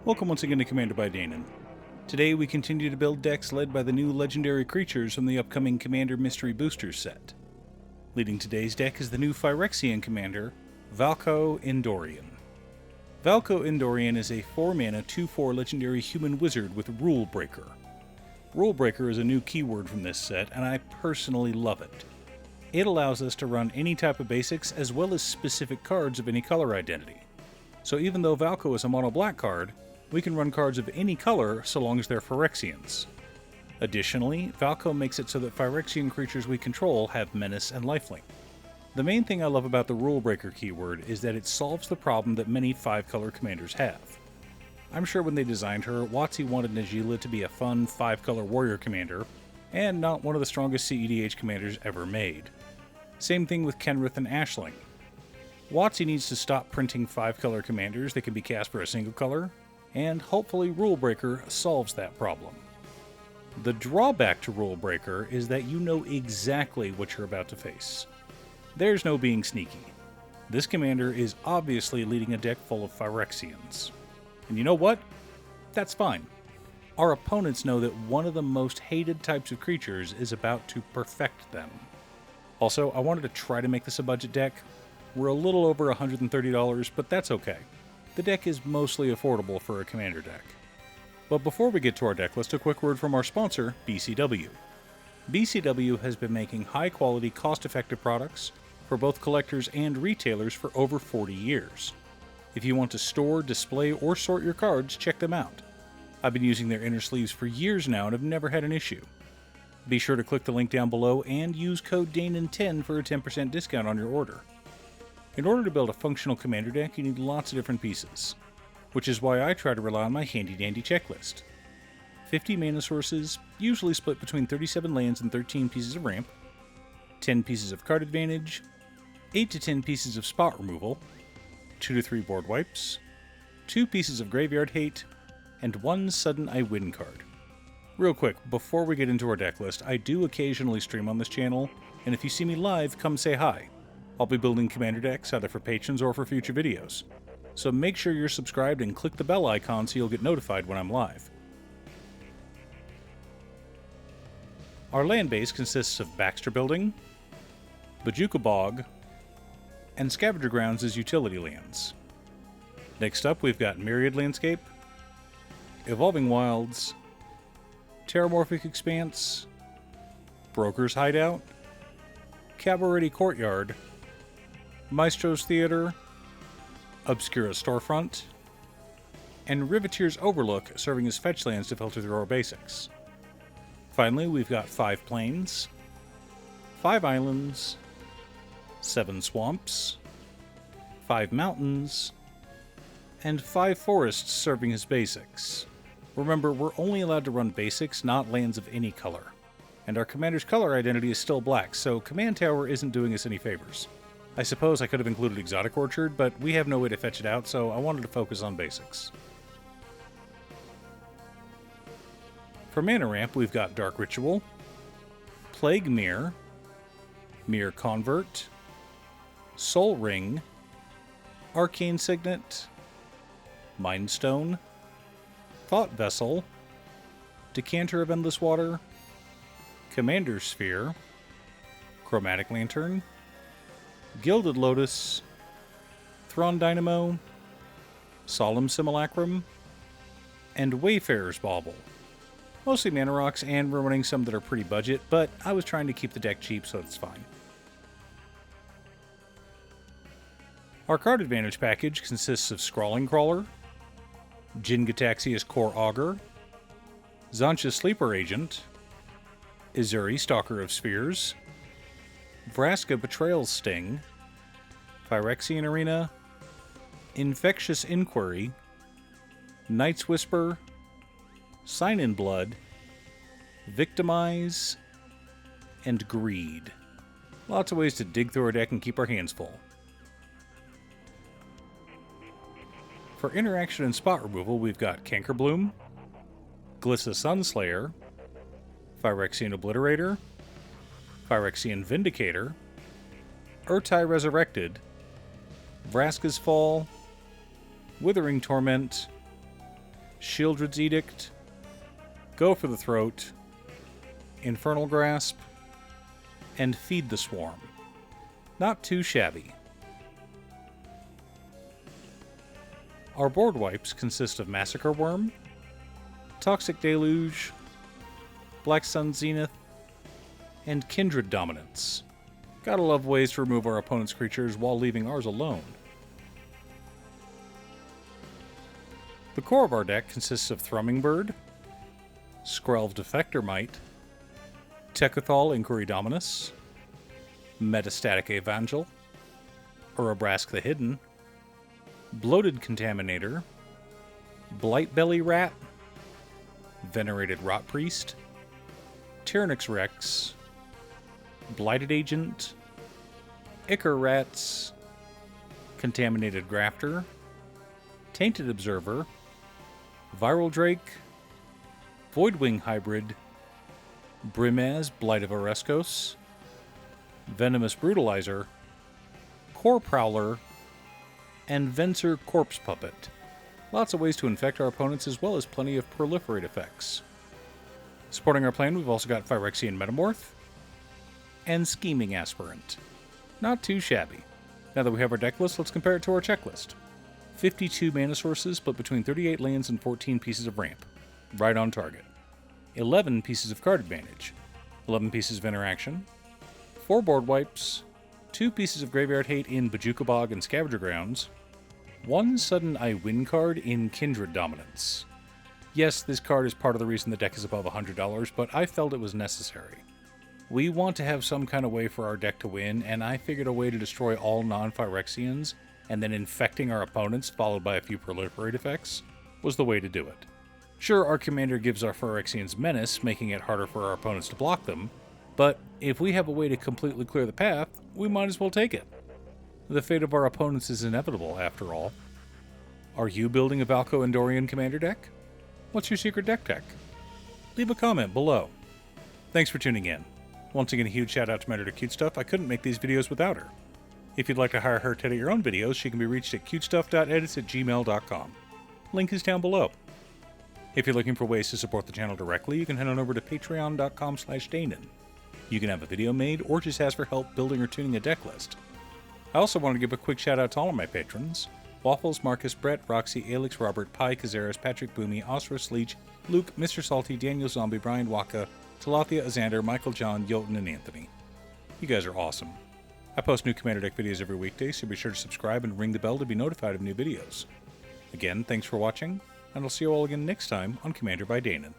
Welcome once again to Commander by Danon. Today we continue to build decks led by the new legendary creatures from the upcoming Commander Mystery Boosters set. Leading today's deck is the new Phyrexian commander, Valko Indorian. Valko Indorian is a 4-mana 2/4 legendary human wizard with rulebreaker. Rulebreaker is a new keyword from this set, and I personally love it. It allows us to run any type of basics as well as specific cards of any color identity. So even though Valko is a mono black card, we can run cards of any color so long as they're Phyrexians. Additionally, Valko makes it so that Phyrexian creatures we control have menace and lifelink. The main thing I love about the Rulebreaker keyword is that it solves the problem that many 5-color commanders have. I'm sure when they designed her, WotC wanted Najila to be a fun 5-color warrior commander, and not one of the strongest CEDH commanders ever made. Same thing with Kenrith and Ashling. WotC needs to stop printing 5-color commanders that can be cast for a single color, and hopefully Rulebreaker solves that problem. The drawback to Rulebreaker is that you know exactly what you're about to face. There's no being sneaky. This commander is obviously leading a deck full of Phyrexians. And you know what? That's fine. Our opponents know that one of the most hated types of creatures is about to perfect them. Also, I wanted to try to make this a budget deck. We're a little over $130, but that's okay. The deck is mostly affordable for a commander deck. But before we get to our deck list, a quick word from our sponsor, BCW. BCW has been making high-quality, cost-effective products for both collectors and retailers for over 40 years. If you want to store, display, or sort your cards, check them out. I've been using their inner sleeves for years now and have never had an issue. Be sure to click the link down below and use code DANON10 for a 10% discount on your order. In order to build a functional commander deck, you need lots of different pieces, which is why I try to rely on my handy-dandy checklist. 50 mana sources, usually split between 37 lands and 13 pieces of ramp, 10 pieces of card advantage, 8 to 10 pieces of spot removal, 2 to 3 board wipes, 2 pieces of graveyard hate, and 1 sudden I win card. Real quick, before we get into our deck list, I do occasionally stream on this channel, and if you see me live, come say hi. I'll be building commander decks either for patrons or for future videos. So make sure you're subscribed and click the bell icon so you'll get notified when I'm live. Our land base consists of Baxter Building, Bajuka Bog, and Scavenger Grounds as utility lands. Next up, we've got Myriad Landscape, Evolving Wilds, Terramorphic Expanse, Broker's Hideout, Cavalry Courtyard, Maestro's Theater, Obscura's Storefront, and Riveteer's Overlook serving as fetch lands to filter through our basics. Finally, we've got 5 plains, 5 islands, 7 swamps, 5 mountains, and 5 forests serving as basics. Remember, we're only allowed to run basics, not lands of any color. And our commander's color identity is still black, so Command Tower isn't doing us any favors. I suppose I could have included Exotic Orchard, but we have no way to fetch it out, so I wanted to focus on basics. For mana ramp, we've got Dark Ritual, Plague Mirror, Mirror Convert, Soul Ring, Arcane Signet, Mind Stone, Thought Vessel, Decanter of Endless Water, Commander's Sphere, Chromatic Lantern, Gilded Lotus, Thrawn Dynamo, Solemn Simulacrum, and Wayfarer's Bauble. Mostly mana rocks, and we're running some that are pretty budget, but I was trying to keep the deck cheap, so it's fine. Our card advantage package consists of Scrawling Crawler, Jin-Gitaxia's Core Augur, Zancha's Sleeper Agent, Izuri, Stalker of Spheres, Vraska, Betrayal's Sting, Phyrexian Arena, Infectious Inquiry, Night's Whisper, Sign in Blood, Victimize, and Greed. Lots of ways to dig through our deck and keep our hands full. For interaction and spot removal, we've got Cankerbloom, Glissa Sunslayer, Phyrexian Obliterator, Phyrexian Vindicator, Urtai Resurrected, Vraska's Fall, Withering Torment, Shieldred's Edict, Go for the Throat, Infernal Grasp, and Feed the Swarm. Not too shabby. Our board wipes consist of Massacre Worm, Toxic Deluge, Black Sun Zenith, and Kindred Dominance. Gotta love ways to remove our opponent's creatures while leaving ours alone. The core of our deck consists of Thrumming Bird, Skrelv Defector Might, Tekethal Inquiry Dominus, Metastatic Evangel, Urabrask the Hidden, Bloated Contaminator, Blightbelly Rat, Venerated Rot Priest, Tyrannix Rex, Blighted Agent, Ichor Rats, Contaminated Grafter, Tainted Observer, Viral Drake, Voidwing Hybrid, Brimaz Blight of Oreskos, Venomous Brutalizer, Core Prowler, and Venser Corpse Puppet. Lots of ways to infect our opponents, as well as plenty of proliferate effects. Supporting our plan, we've also got Phyrexian Metamorph and Scheming Aspirant. Not too shabby. Now that we have our deck list, let's compare it to our checklist. 52 mana sources, split between 38 lands and 14 pieces of ramp. Right on target. 11 pieces of card advantage. 11 pieces of interaction. 4 board wipes. 2 pieces of graveyard hate in Bojuka Bog and Scavenger Grounds. 1 sudden I win card in Kindred Dominance. Yes, this card is part of the reason the deck is above $100, but I felt it was necessary. We want to have some kind of way for our deck to win, and I figured a way to destroy all non-Phyrexians and then infecting our opponents, followed by a few proliferate effects, was the way to do it. Sure, our commander gives our Phyrexians menace, making it harder for our opponents to block them, but if we have a way to completely clear the path, we might as well take it. The fate of our opponents is inevitable, after all. Are you building a Valko Indorian commander deck? What's your secret deck tech? Leave a comment below. Thanks for tuning in. Once again, a huge shout out to my editor Cutestuff. I couldn't make these videos without her. If you'd like to hire her to edit your own videos, she can be reached at cutestuff.edits@gmail.com. Link is down below. If you're looking for ways to support the channel directly, you can head on over to patreon.com/Danon. You can have a video made or just ask for help building or tuning a deck list. I also want to give a quick shout out to all of my patrons: Waffles, Marcus, Brett, Roxy, Alex, Robert, Pi, Kazaris, Patrick, Boomy, Osra, Leech, Luke, Mr. Salty, Daniel Zombie, Brian Waka, Talathia, Azander, Michael, John, Jotun, and Anthony. You guys are awesome. I post new Commander Deck videos every weekday, so be sure to subscribe and ring the bell to be notified of new videos. Again, thanks for watching, and I'll see you all again next time on Commander by Danon.